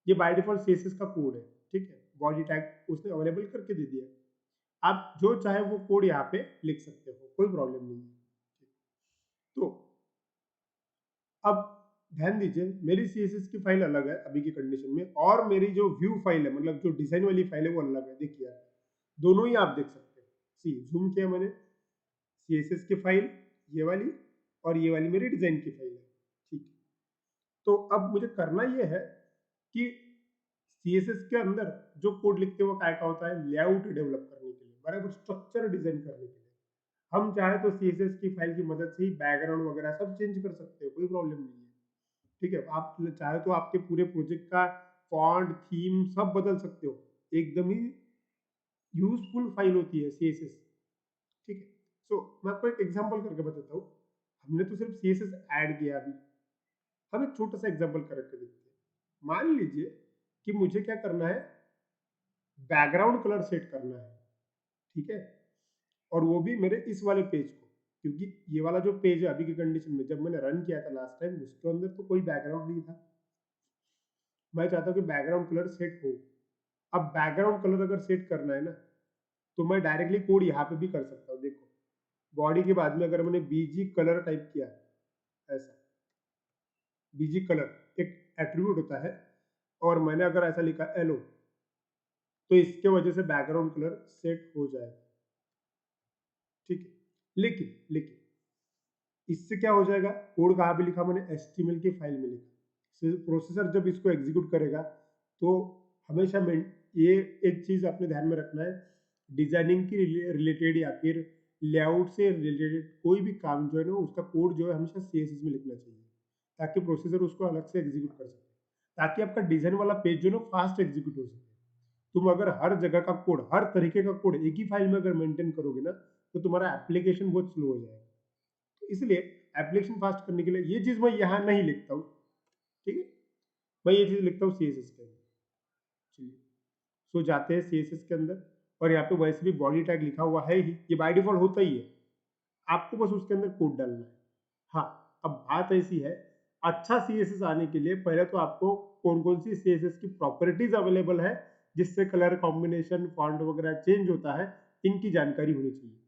Speaker 1: ये बाय डिफॉल्ट CSS का कोड है, ठीक है। बॉडी टैग उसने अवेलेबल करके दे दिया, आप जो चाहे वो कोड यहाँ पे लिख सकते हो, कोई प्रॉब्लम नहीं है। तो अब ध्यान दीजिए मेरी CSS की फाइल अलग है अभी की कंडीशन में, और मेरी जो व्यू फाइल है मतलब जो डिजाइन वाली फाइल है वो अलग है। देखिए आप दोनों ही आप देख सकते हैं। सी जूम किया मैंने, CSS की फाइल ये वाली, और ये वाली मेरी डिजाइन की फाइल है, ठीक है। तो अब मुझे करना ये है कि CSS के अंदर जो कोड लिखते हैं वो क्या होता है, लेआउट डेवलप करने के लिए, बराबर स्ट्रक्चर डिजाइन करने के लिए। हम चाहे तो CSS की फाइल की मदद से ही बैकग्राउंड वगैरह सब चेंज कर सकते हो, कोई प्रॉब्लम नहीं है, ठीक है। आप चाहे तो आपके पूरे प्रोजेक्ट का फॉन्ट थीम सब बदल सकते हो, एकदम ही यूजफुल फाइल होती है CSS, ठीक है। सो मैं आपको एक एग्जांपल करके बताता हूँ। हमने तो सिर्फ CSS ऐड किया, अभी हम एक छोटा सा एग्जांपल करके देखते हैं। मान लीजिए कि मुझे क्या करना है, बैकग्राउंड कलर सेट करना है, ठीक है, और वो भी मेरे इस वाले पेज को, क्योंकि ये वाला जो पेज है अभी की कंडीशन में, जब मैंने रन किया था लास्ट टाइम, उसके अंदर तो कोई बैकग्राउंड नहीं था। मैं चाहता हूँ कि बैकग्राउंड कलर सेट हो। अब बैकग्राउंड कलर अगर सेट करना है ना, तो मैं डायरेक्टली कोड यहाँ पे भी कर सकता हूँ। देखो, बॉडी के बाद में अगर मैंने बीजी कलर टाइप किया, ऐसा बीजी कलर एक एट्रीब्यूट होता है, और मैंने अगर ऐसा लिखा एलो, तो इसके वजह से बैकग्राउंड कलर सेट हो जाएगा, ठीक है। लेकिन इससे क्या हो जाएगा, कोड कहाँ पे लिखा मैंने, HTML की फाइल में लिखा। प्रोसेसर जब इसको एग्जीक्यूट करेगा तो हमेशा ये एक चीज आपने ध्यान में रखना है, डिजाइनिंग की रिलेटेड या फिर लेआउट से रिलेटेड कोई भी काम जो है ना, उसका कोड जो है हमेशा CSS में लिखना चाहिए, ताकि प्रोसेसर उसको अलग से एग्जीक्यूट कर सके, ताकि आपका डिजाइन वाला पेज जो है ना फास्ट एग्जीक्यूट हो सके। तुम अगर हर जगह का कोड, हर तरीके का कोड एक ही फाइल में अगर मेंटेन करोगे ना, तो तुम्हारा एप्लीकेशन बहुत स्लो हो जाएगा। तो इसलिए एप्लीकेशन फास्ट करने के लिए ये चीज मैं यहाँ नहीं लिखता हूँ, ठीक है, मैं ये चीज लिखता हूँ CSS के अंदर। चलिए, सो जाते हैं CSS के अंदर, और यहाँ पे वैसे भी बॉडी टैग लिखा हुआ है ही, ये बाय डिफॉल्ट होता ही है, आपको बस उसके अंदर कोड डालना है। हाँ, अब बात ऐसी है, अच्छा CSS आने के लिए पहले तो आपको कौन कौन सी CSS की प्रॉपर्टीज अवेलेबल है, जिससे कलर कॉम्बिनेशन, फॉन्ट वगैरह चेंज होता है, इनकी जानकारी होनी चाहिए।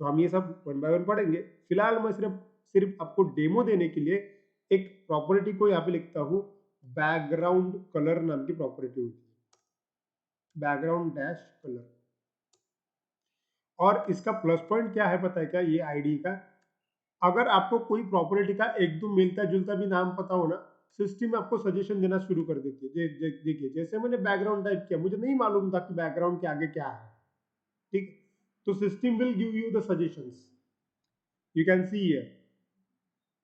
Speaker 1: तो हम ये सब वन बाय वन पढ़ेंगे। फिलहाल मैं सिर्फ सिर्फ आपको डेमो देने के लिए एक प्रॉपर्टी को यहाँ पे लिखता हूँ, बैकग्राउंड कलर नाम की प्रॉपर्टी होती है, बैकग्राउंड डैश कलर। और इसका प्लस पॉइंट क्या है पता है क्या, ये आईडी का, अगर आपको कोई प्रॉपर्टी का एक दो मिलता जुलता भी नाम पता हो ना, सिस्टम आपको सजेशन देना शुरू कर देती है। देखिए, जैसे मैंने बैकग्राउंड टाइप किया, मुझे नहीं मालूम था कि बैकग्राउंड के आगे क्या है, ठीक, तो system will give you the suggestions, you can see here,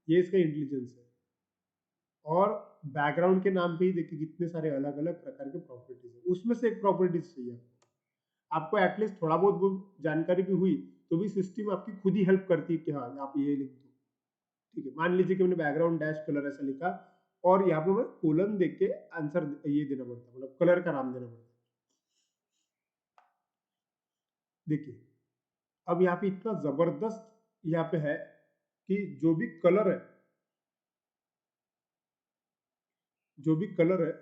Speaker 1: ये इसका इंटेलिजेंस है। और बैकग्राउंड के नाम पे ही देखिए कितने सारे अलग अलग प्रकार के प्रॉपर्टीज है, उसमें से एक प्रॉपर्टीज चाहिए आपको एटलीस्ट थोड़ा बहुत जानकारी भी हुई, तो भी सिस्टम आपकी खुद ही हेल्प करती है कि हाँ आप ये लिख दो, ठीक है। मान लीजिए कि मैंने बैकग्राउंड डैश कलर ऐसा लिखा, और यहाँ पे मैं कोलन देख के आंसर ये देना पड़ता है, मतलब कलर का नाम देना पड़ता है। देखिए, अब यहाँ पे इतना जबरदस्त यहाँ पे है कि जो भी कलर है,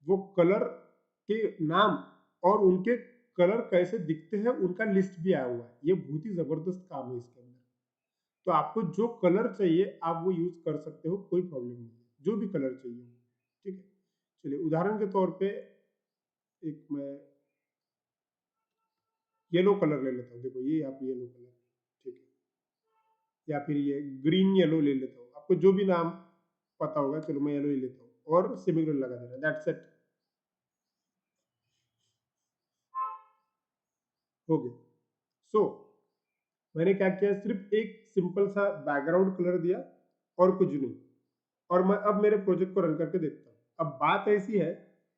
Speaker 1: वो कलर के नाम और उनके कलर कैसे दिखते हैं उनका लिस्ट भी आया हुआ है। ये बहुत ही जबरदस्त काम है इसके अंदर। तो आपको जो कलर चाहिए आप वो यूज कर सकते हो, कोई प्रॉब्लम नहीं है, जो भी कलर चाहिए, ठीक है। चलिए, उदाहरण के तौर पे एक मैं येलो कलर ले लेता हूँ। देखो, ये आप येलो कलर, ठीक है, या फिर ये ग्रीन येलो ले लेता हूँ, आपको जो भी नाम पता होगा, चलो मैं येलो ही लेता हूँ, और सेमीकोलन लगा देना, दैट्स इट, हो गया। सो मैंने क्या किया, सिर्फ एक सिंपल सा बैकग्राउंड कलर दिया और कुछ नहीं, और मैं अब मेरे प्रोजेक्ट को रन करके देखता हूँ। अब बात ऐसी है,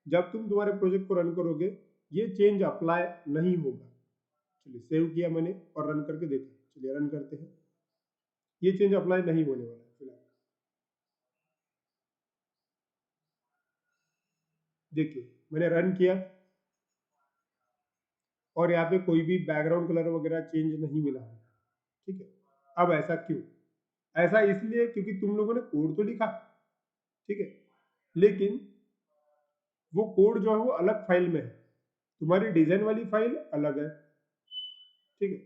Speaker 1: जब तुम तुम्हारे प्रोजेक्ट को रन करोगे, ये चेंज अप्लाई नहीं होगा। चलिए, सेव किया मैंने और रन करके देखा, चलिए रन करते हैं, ये चेंज अप्लाई नहीं होने वाला है फिलहाल। देखिए, मैंने रन किया और यहाँ पे कोई भी बैकग्राउंड कलर वगैरह चेंज नहीं मिला है, ठीक है। अब ऐसा क्यों, ऐसा इसलिए क्योंकि तुम लोगों ने कोड तो लिखा, ठीक है, लेकिन वो कोड जो है वो अलग फाइल में है, तुम्हारी डिजाइन वाली फाइल अलग है, ठीक है।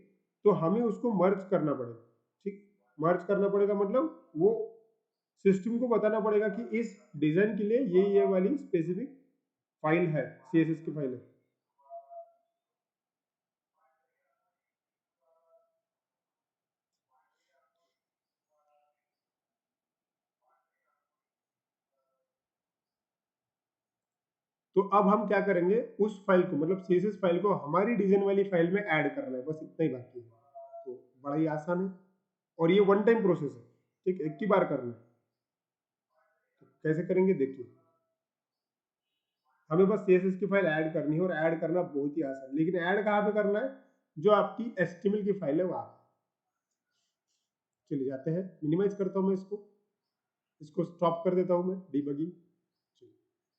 Speaker 1: तो हमें उसको मर्ज करना पड़ेगा, ठीक, मर्ज करना पड़ेगा मतलब वो सिस्टम को बताना पड़ेगा कि इस डिजाइन के लिए ये वाली स्पेसिफिक फाइल है, CSS की फाइल है। तो अब हम क्या करेंगे, उस फाइल को, मतलब CSS फाइल को हमारी डिजाइन वाली फाइल में ऐड करना है, बस इतना ही बाकी है। तो बड़ा ही आसान है, और ये वन टाइम प्रोसेस है, ठीक, एक ही बार करना है। तो कैसे करेंगे देखिए, हमें बस CSS की फाइल ऐड करनी है, और ऐड करना बहुत ही आसान है, लेकिन ऐड कहाँ पे करना है, जो आपकी HTML की फाइल है वहां। चलिए जाते हैं, मिनिमाइज करता हूँ मैं इसको, इसको स्टॉप कर देता हूँ मैं, डिबगिंग।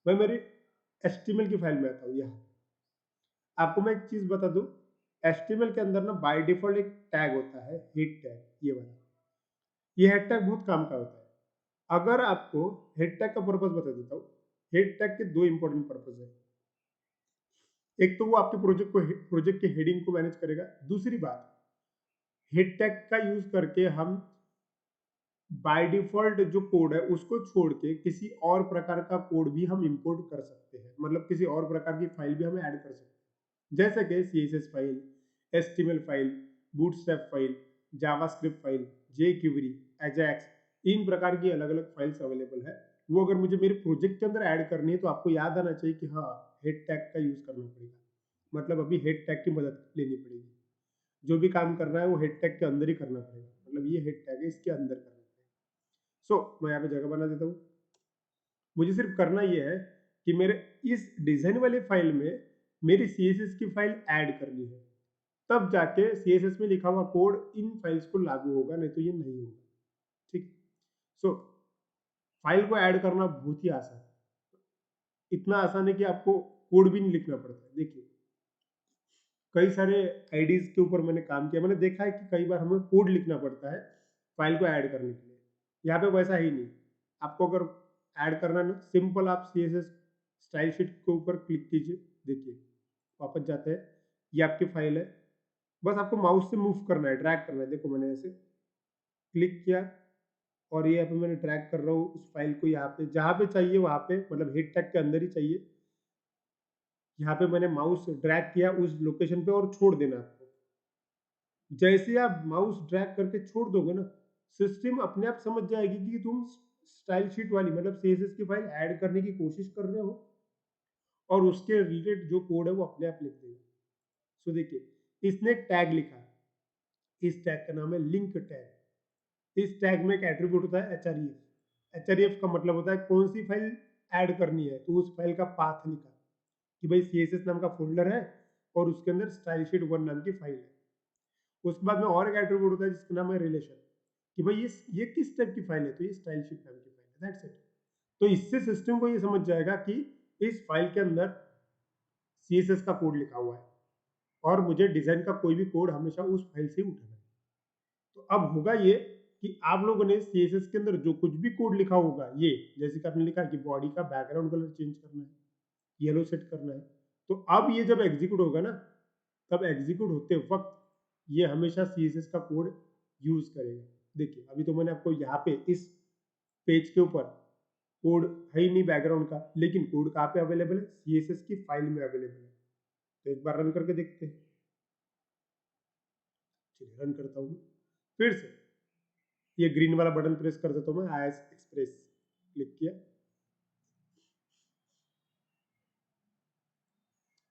Speaker 1: मैं मेरी HTML की फाइल में आता हूँ यहाँ। आपको मैं एक चीज़ बता दूँ, HTML के अंदर ना बाय डिफ़ॉल्ट एक टैग होता है, हेड टैग, ये वाला। ये हेड टैग बहुत काम का होता है। अगर आपको हेड टैग का पर्पज़ बता देता हूँ। हेड टैग के 2 इम्पोर्टेंट पर्पज़ है। एक तो वो आपके प्रोजेक्ट के हेडिंग को मैनेज करेगा। दूसरी बात, हेड टैग का यूज़ करके हम बाय डिफ़ॉल्ट जो कोड है उसको छोड़ के किसी और प्रकार का कोड भी हम इम्पोर्ट कर सकते हैं। मतलब किसी और प्रकार की फाइल भी हम ऐड कर सकते हैं। जैसे कि CSS file, HTML file, bootstrap file, JavaScript file, jQuery, ajax, इन प्रकार की अलग-अलग फाइल्स अवेलेबल है। वो अगर मुझे मेरे प्रोजेक्ट के अंदर ऐड करनी है तो आपको याद आना चाहिए कि हाँ, हेड टैग का यूज़ करना पड़ेगा। मतलब अभी हेड टैग की मदद लेनी पड़ेगी। जो भी काम करना है वो हेड टैग के अंदर ही करना पड़ेगा। मतलब ये हेड टैग है, इसके अंदर करना पड़ेगा। मैं यहाँ पे जगह बना देता हूँ। मुझे सिर्फ करना ये है कि मेरे इस डिज़ाइन वाले फाइल में मेरी CSS की फाइल ऐड करनी है। तब जाके CSS में लिखा हुआ कोड इन फाइल्स को लागू होगा, नहीं तो ये नहीं होगा। ठीक। सो फाइल को ऐड करना बहुत ही आसान है। इतना आसान है कि आपको कोड भी नहीं लिखना पड़ता है। देखिए, कई सारे आईडीज के ऊपर मैंने काम किया। मैंने देखा है कि कई बार हमें कोड लिखना पड़ता है फाइल को ऐड करने के लिए। यहाँ पे वैसा ही नहीं। आपको अगर ऐड करना है ना, सिंपल आप CSS स्टाइल शीट के ऊपर क्लिक कीजिए। देखिए, वापस जाते हैं, ये आपकी फाइल है। बस आपको माउस से मूव करना है, ड्रैग करना है। देखो, मैंने ऐसे क्लिक किया और ये यहाँ पे मैंने ड्रैग कर रहा हूँ उस फाइल को, यहाँ पे जहाँ पे चाहिए वहाँ पे, मतलब हेड टैग के अंदर ही चाहिए। यहाँ पे मैंने माउस ड्रैग किया उस लोकेशन पे और छोड़ देना आपको। जैसे आप माउस ड्रैग करके छोड़ दोगे ना, सिस्टम अपने आप समझ जाएगी कि तुम स्टाइल शीट वाली, मतलब CSS की फाइल ऐड करने की कोशिश कर रहे हो, और उसके रिलेटेड जो कोड है वो अपने आप लिख देगा। सो देखिए, इसने एक टैग लिखा। इस टैग का नाम है लिंक टैग। इस टैग में एक एट्रीब्यूट होता है href। href का मतलब होता है कौन सी फाइल ऐड करनी है, तो उस फाइल का पाथ लिखा कि भाई CSS नाम का फोल्डर है और उसके अंदर स्टाइल शीट 1 नाम की फाइल है। उसके बाद में और एक एट्रीब्यूट होता है जिसका नाम है रिलेशन, कि भाई ये किस टाइप की फाइल है, तो ये स्टाइल शीट नाम की फाइल है। That's it. तो इससे सिस्टम को ये समझ जाएगा कि इस फाइल के अंदर CSS का कोड लिखा हुआ है और मुझे डिजाइन का कोई भी कोड हमेशा उस फाइल से ही उठाना है। तो अब होगा ये कि आप लोगों ने CSS के अंदर जो कुछ भी कोड लिखा होगा, ये जैसे कि आपने लिखा कि बॉडी का बैकग्राउंड कलर चेंज करना है, येलो सेट करना है, तो अब ये जब एग्जीक्यूट होगा ना, तब एग्जीक्यूट होते वक्त ये हमेशा CSS का कोड यूज करेगा। देखिए, अभी तो मैंने आपको यहाँ पे इस पेज के ऊपर कोड है ही नहीं बैकग्राउंड का, लेकिन कोड कहाँ पे अवेलेबल है, CSS की फाइल में अवेलेबल है। तो एक बार रन करके देखते हैं। चलिए, रन करता हूँ फिर से। ये ग्रीन वाला बटन प्रेस कर देता हूँ मैं, IS एक्सप्रेस क्लिक किया,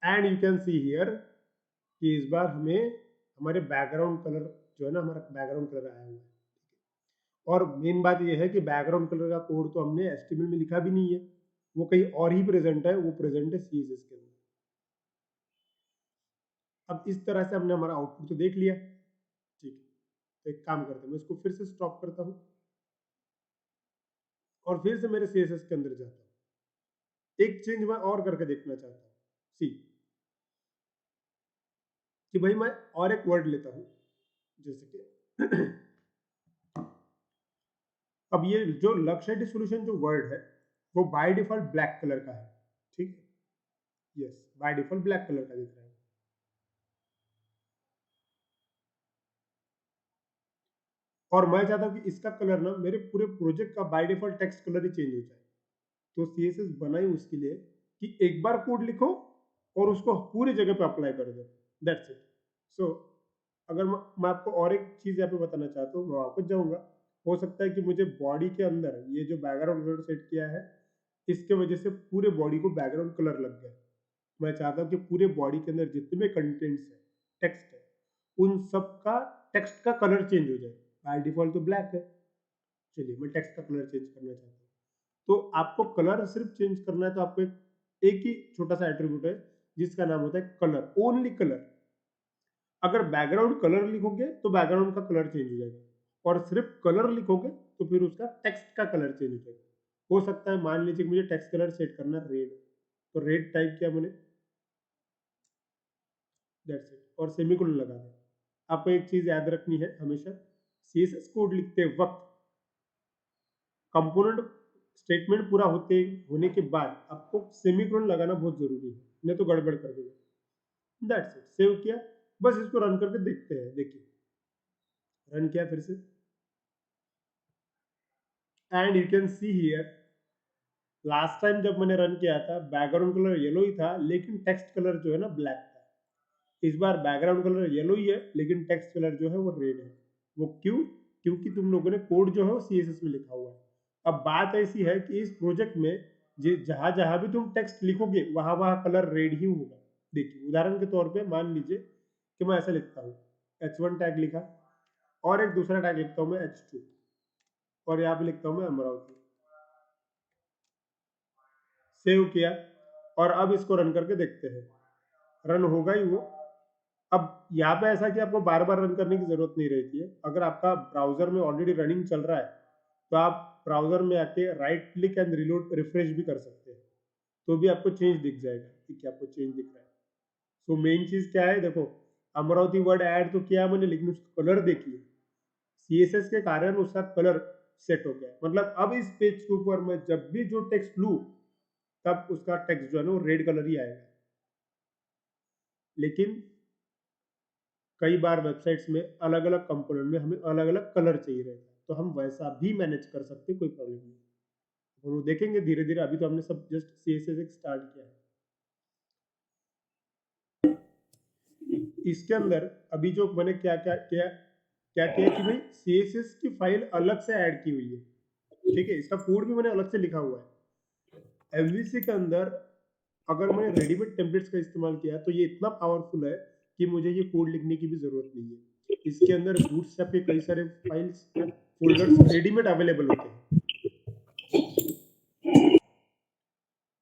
Speaker 1: and you can see here कि इस बार हमें हमारे बैकग्राउंड कलर जो है ना, हमारा बैकग्राउंड कलर आया हुआ है। और मेन बात ये है कि बैकग्राउंड कलर का कोड तो हमने HTML में लिखा भी नहीं है, वो कहीं और ही प्रेजेंट है, वो प्रेजेंट है CSS के अंदर। अब इस तरह से हमने हमारा आउटपुट तो देख लिया। ठीक है, तो एक काम करते हैं, मैं इसको फिर से स्टॉप करता हूँ और फिर से मेरे CSS के अंदर जाता हूँ। एक चेंज मैं और करके देखना चाहता हूँ। सी, कि भाई मैं और एक वर्ड लेता हूँ, जैसे कि अब ये जो लक्ष्य डिसोल्यूशन जो वर्ड है, वो बाय डिफॉल्ट ब्लैक कलर का है। ठीक है, yes, by default black colour का दिख रहा है। और मैं चाहता हूँ कि इसका कलर ना मेरे पूरे प्रोजेक्ट का by default text colour he change हो जाए। तो CSS बनाई उसके लिए कि एक बार कोड लिखो और उसको पूरी जगह पे अप्लाई कर दो। That's it. सो अगर मैं आपको और एक चीज यहाँ पे बताना चाहता हूँ, मैं वापस जाऊंगा। हो सकता है कि मुझे बॉडी के अंदर ये जो बैकग्राउंड कलर सेट किया है, इसके वजह से पूरे बॉडी को बैकग्राउंड कलर लग गया। मैं चाहता हूँ कि पूरे बॉडी के अंदर जितने भी कंटेंट्स है, टेक्स्ट है, उन सब का टेक्स्ट का कलर चेंज हो जाए। बाय डिफॉल्ट तो ब्लैक है। चलिए, मैं टेक्स्ट का कलर चेंज करना चाहता हूँ। तो आपको कलर सिर्फ चेंज करना है, तो आपको एक ही छोटा सा एट्रीब्यूट है जिसका नाम होता है कलर, ओनली कलर। अगर बैकग्राउंड कलर लिखोगे तो बैकग्राउंड का कलर चेंज हो जाएगा, और सिर्फ कलर लिखोगे तो फिर उसका टेक्स्ट का कलर चेंज हो जाएगा। हो सकता है मान लीजिए कि मुझे टेक्स्ट कलर सेट करना रेड, तो रेड टाइप किया मैंने, दैट्स इट, और सेमीकोलन लगा दिया। आपको एक चीज याद रखनी है हमेशा, सीएसएस कोड लिखते वक्त कंपोनेंट स्टेटमेंट पूरा होने के बाद आपको सेमीकोलन लगाना बहुत जरूरी है, नहीं तो गड़बड़ कर देगा। दैट्स इट, सेव किया, बस इसको रन करके देखते हैं। देखिए रन किया फिर से, and you can see here, last time जब मैंने रन किया था बैकग्राउंड कलर येलो ही था, लेकिन टेक्स्ट कलर जो है ना ब्लैक था। इस बार बैकग्राउंड कलर येलो ही है, लेकिन टेक्स्ट कलर जो है वो रेड है। वो क्यों? क्योंकि तुम लोगों ने कोड जो है वो सीएसएस में लिखा हुआ है। अब बात ऐसी है कि इस प्रोजेक्ट में जहां जहां भी तुम टेक्स्ट लिखोगे वहां वहां कलर रेड ही होगा। देखिए उदाहरण के तौर पे मान लीजिए कि मैं ऐसा लिखता हूँ, H1 टैग लिखा, और एक दूसरा टैग लिखता हूँ मैं H2, और यहाँ पे लिखता हूँ मैं अमरावती, सेव किया, और अब इसको रन करके देखते हैं। रन होगा ही वो। अब यहाँ पे ऐसा कि आपको बार बार रन करने की जरूरत नहीं रहती है। अगर आपका ब्राउजर में ऑलरेडी रनिंग चल रहा है तो आप ब्राउजर में आके right click and reload refresh भी कर सकते हैं, तो भी आपको चेंज दिख जाएगा कि क्या आपको चेंज दिख रहा है। सो मेन चीज क्या है, देखो अमरावती वर्ड ऐड तो किया मैंने, लेकिन उसका कलर देखिए, सीएसएस के कारण उसका कलर सेट हो गया। मतलब अब इस पेज के ऊपर मैं जब भी जो टेक्स्ट लू तब उसका टेक्स्ट जो है ना वो रेड कलर ही आएगा। लेकिन कई बार वेबसाइट्स में अलग अलग कंपोनेंट में हमें अलग अलग कलर चाहिए रहता है, तो हम वैसा भी मैनेज कर सकते हैं, कोई प्रॉब्लम नहीं। और वो देखेंगे धीरे धीरे, अभी तो हमने सब जस्ट सीएसएस स्टार्ट किया है। इसके अंदर अभी जो मैंने क्या क्या किया, क्या किया कि भाई सीएसएस की फाइल अलग से ऐड की हुई है। ठीक है, इसका कोड भी मैंने अलग से लिखा हुआ है। एमवीसी के अंदर अगर मैंने रेडीमेड टेम्पलेट्स का इस्तेमाल किया तो ये इतना पावरफुल है कि मुझे ये कोड लिखने की भी जरूरत नहीं है। इसके अंदर बूटस्ट्रैप के कई सारे फाइल्स फोल्डर्स रेडीमेड अवेलेबल होते हैं।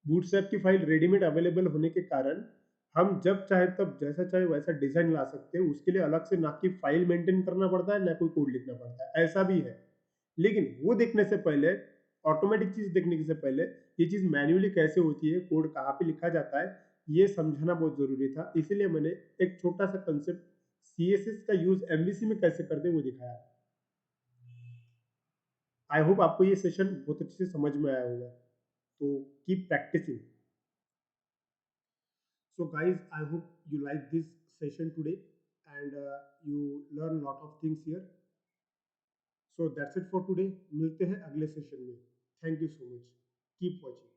Speaker 1: बूटस्ट्रैप की फाइल रेडीमेड अवेलेबल होने के कारण हम जब चाहे तब जैसा चाहे वैसा डिजाइन ला सकते हैं। उसके लिए अलग से ना कि फाइल मेंटेन करना पड़ता है ना कोई कोड लिखना पड़ता है, ऐसा भी है। लेकिन वो देखने से पहले, ऑटोमेटिक चीज देखने से पहले, ये चीज मैन्युअली कैसे होती है, कोड कहाँ पे लिखा जाता है, ये समझना बहुत जरूरी था। इसीलिए मैंने एक छोटा सा कंसेप्ट सीएसएस का यूज एमवीसी में कैसे करते हैं वो दिखाया। आई होप आपको ये सेशन बहुत अच्छे से समझ में आया होगा, तो keep practicing. So guys, I hope you like this session today, and you learn lot of things here. So that's it for today. मिलते हैं अगले सेशन में। Thank you so much. Keep watching.